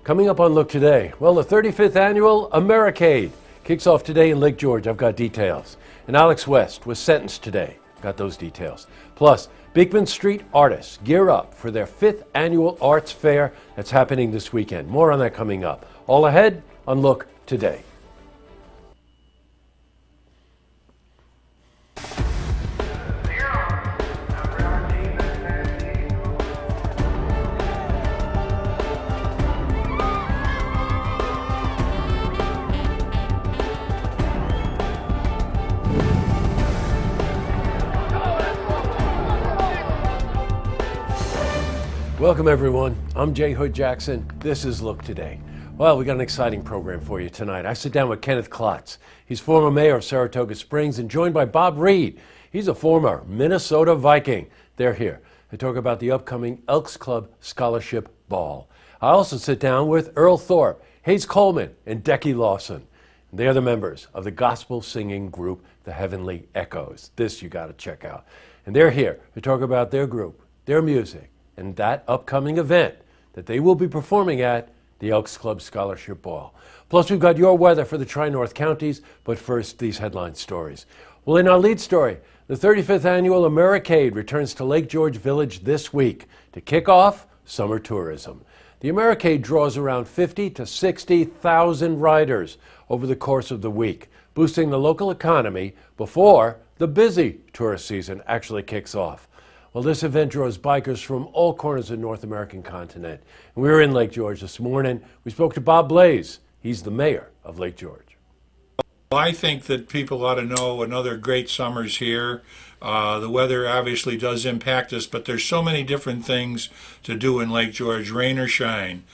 Coming up on Look Today, well, the 35th annual Americade kicks off today in Lake George. I've got details. And Alex West was sentenced today. Got those details. Plus, Beekman Street artists gear up for their 5th annual arts fair that's happening this weekend. More on that coming up. All ahead on Look Today. Welcome everyone, I'm Jay Hood Jackson. This is Look Today. Well, we got an exciting program for you tonight. I sit down with Kenneth Klotz. He's former mayor of Saratoga Springs and joined by Bob Reed. He's a former Minnesota Viking. They're here to talk about the upcoming Elks Club Scholarship Ball. I also sit down with Earl Thorpe, Hayes Coleman, and Decky Lawson. They're the members of the gospel singing group, the Heavenly Echoes. This you got to check out. And they're here to talk about their group, their music, and that upcoming event that they will be performing at the Elks Club Scholarship Ball. Plus, we've got your weather for the Tri-North counties, but first, these headline stories. Well, in our lead story, the 35th annual Americade returns to Lake George Village this week to kick off summer tourism. The Americade draws around 50 to 60,000 riders over the course of the week, boosting the local economy before the busy tourist season actually kicks off. Well, this event draws bikers from all corners of the North American continent. And we were in Lake George this morning. We spoke to Bob Blaze. He's the mayor of Lake George. Well, I think that people ought to know another great summer's here. The weather obviously does impact us, but there's so many different things to do in Lake George, rain or shine.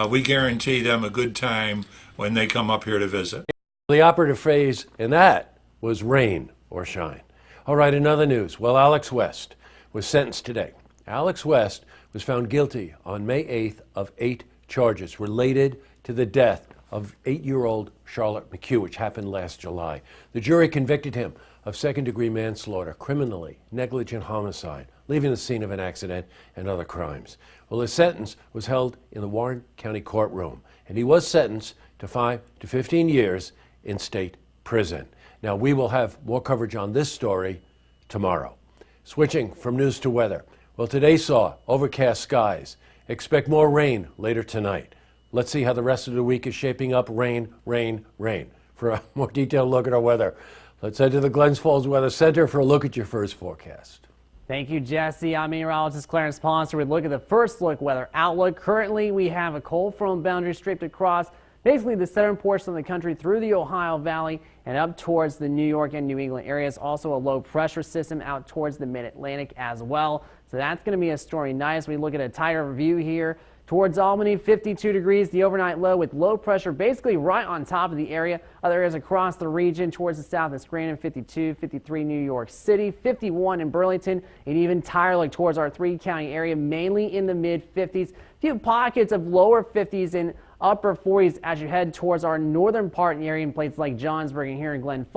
We guarantee them a good time when they come up here to visit. The operative phrase in that was rain or shine. All right, in other news, well, Alex West was sentenced today. Alex West was found guilty on May 8th of 8 charges related to the death of 8-year-old Charlotte McHugh, which happened last July. The jury convicted him of second-degree manslaughter, criminally negligent homicide, leaving the scene of an accident, and other crimes. Well, his sentence was held in the Warren County courtroom, and he was sentenced to 5 to 15 years in state prison. Now, we will have more coverage on this story tomorrow. Switching from news to weather. Well, today saw overcast skies. Expect more rain later tonight. Let's see how the rest of the week is shaping up. Rain, rain, rain. For a more detailed look at our weather, let's head to the Glens Falls Weather Center for a look at your first forecast. Thank you, Jesse. I'm meteorologist Clarence Ponser. We look at the first look weather outlook. Currently, we have a cold front boundary straight across basically the southern portion of the country through the Ohio Valley and up towards the New York and New England areas. Also a low pressure system out towards the mid-Atlantic as well. So that's going to be a stormy night as we look at a tighter view here towards Albany, 52 degrees, the overnight low with low pressure basically right on top of the area. Other areas across the region towards the south is Scranton, 52, 53 New York City, 51 in Burlington, and even Tyler towards our 3-county area, mainly in the mid-50s. A few pockets of lower 50s in upper 40s as you head towards our northern part in the area in places like Johnsburg and here in Glens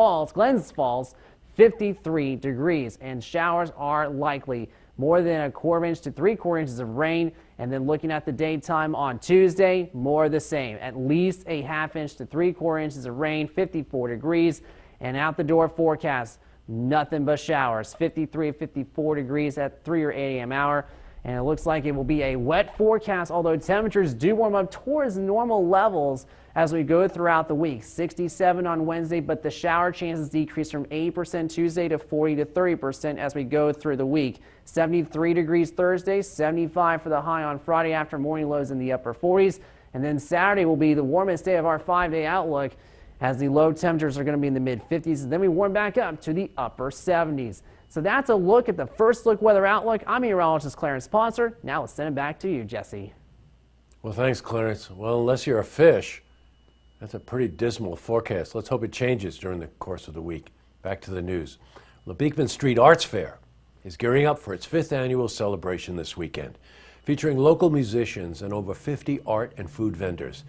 Falls, 53 degrees. And showers are likely. More than 1/4 inch to 3/4 inches of rain. And then looking at the daytime on Tuesday, more of the same. At least a 1/2 inch to 3/4 inches of rain, 54 degrees. And out the door forecast, nothing but showers, 53, 54 degrees at 3 or 8 a.m. hour. And it looks like it will be a wet forecast, although temperatures do warm up towards normal levels as we go throughout the week. 67 on Wednesday, but the shower chances decrease from 80% Tuesday to 40 to 30% as we go through the week. 73 degrees Thursday, 75 for the high on Friday after morning lows in the upper 40s. And then Saturday will be the warmest day of our 5-day outlook as the low temperatures are going to be in the mid-50s. And then we warm back up to the upper 70s. So that's a look at the first look weather outlook. I'm meteorologist Clarence Ponser. Now let's send it back to you, Jesse. Well, thanks, Clarence. Well, unless you're a fish, that's a pretty dismal forecast. Let's hope it changes during the course of the week. Back to the news. The Beekman Street Arts Fair is gearing up for its 5th annual celebration this weekend, featuring local musicians and over 50 art and food vendors.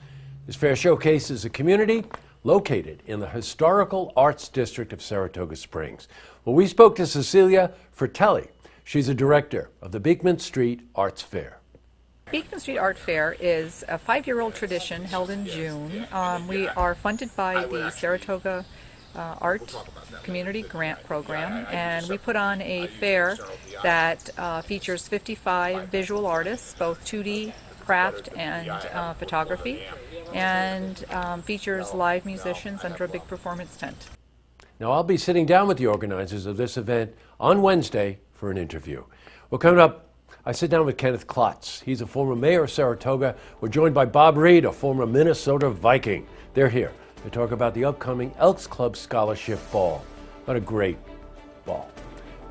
This fair showcases a community located in the historical arts district of Saratoga Springs. Well, we spoke to Cecilia Fratelli. She's a director of the Beekman Street Arts Fair. Beekman Street Art Fair is a 5-year-old tradition held in June. We are funded by the Saratoga Art Community Grant Program, and we put on a fair that features 55 visual artists, both 2D, craft, and photography, and features live musicians under a big performance tent. Now, I'll be sitting down with the organizers of this event on Wednesday for an interview. Well, coming up, I sit down with Kenneth Klotz. He's a former mayor of Saratoga. We're joined by Bob Reed, a former Minnesota Viking. They're here to talk about the upcoming Elks Club Scholarship Ball. What a great ball.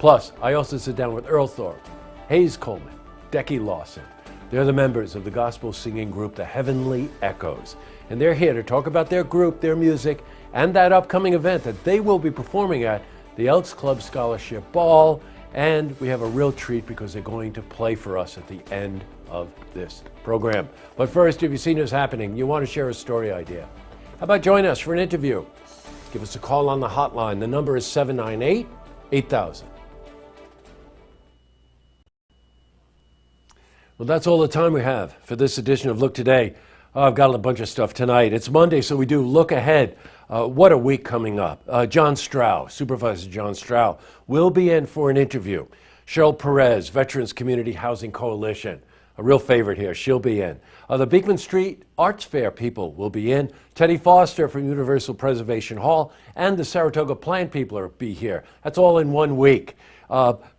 Plus, I also sit down with Earl Thorpe, Hayes Coleman, Decky Lawson. They're the members of the gospel singing group, the Heavenly Echoes. And they're here to talk about their group, their music, and that upcoming event that they will be performing at, the Elks Club Scholarship Ball. And we have a real treat because they're going to play for us at the end of this program. But first, if you've seen this happening, you want to share a story idea, how about join us for an interview? Give us a call on the hotline. The number is 798-8000. Well, that's all the time we have for this edition of Look Today. Oh, I've got a bunch of stuff tonight. It's Monday, so we do look ahead. What a week coming up. John Strow, Supervisor John Strow, will be in for an interview. Cheryl Perez, Veterans Community Housing Coalition, a real favorite here. She'll be in. The Beekman Street Arts Fair people will be in. Teddy Foster from Universal Preservation Hall and the Saratoga Plant people will be here. That's all in 1 week.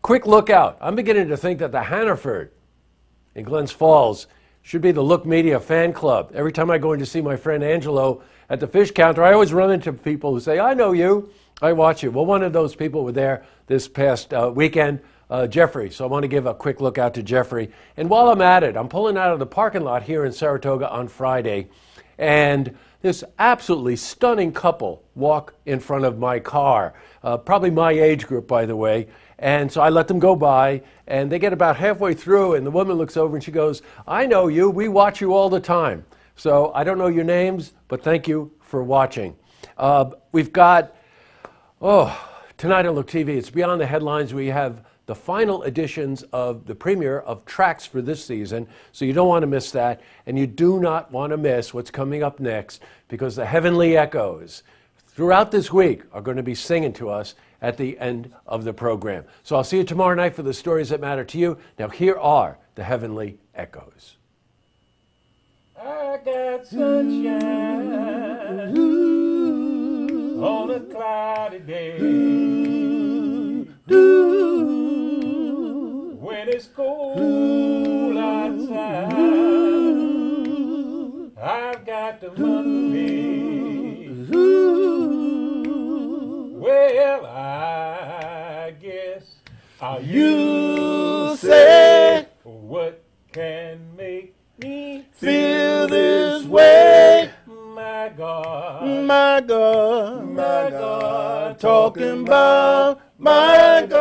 Quick look out. I'm beginning to think that the Hannaford in Glens Falls should be the Look Media fan club. Every time I go in to see my friend Angelo at the fish counter, I always run into people who say, I know you, I watch you. Well, one of those people were there this past weekend, Jeffrey. So I want to give a quick look out to Jeffrey. And while I'm at it, I'm pulling out of the parking lot here in Saratoga on Friday, and this absolutely stunning couple walk in front of my car, probably my age group, by the way. And so I let them go by, and they get about halfway through, and the woman looks over and she goes, I know you, we watch you all the time. So I don't know your names, but thank you for watching. We've got, tonight on Look TV, it's Beyond the Headlines. We have the final editions of the premiere of tracks for this season, so you don't want to miss that, and you do not want to miss what's coming up next, because the Heavenly Echoes throughout this week are going to be singing to us at the end of the program. So I'll see you tomorrow night for the stories that matter to you. Now here are the Heavenly Echoes. I got sunshine on a cloudy day. When it's cold outside, I've got the money. Well, I guess you say what can make me feel this way. My God, my God, my God, talking about my God.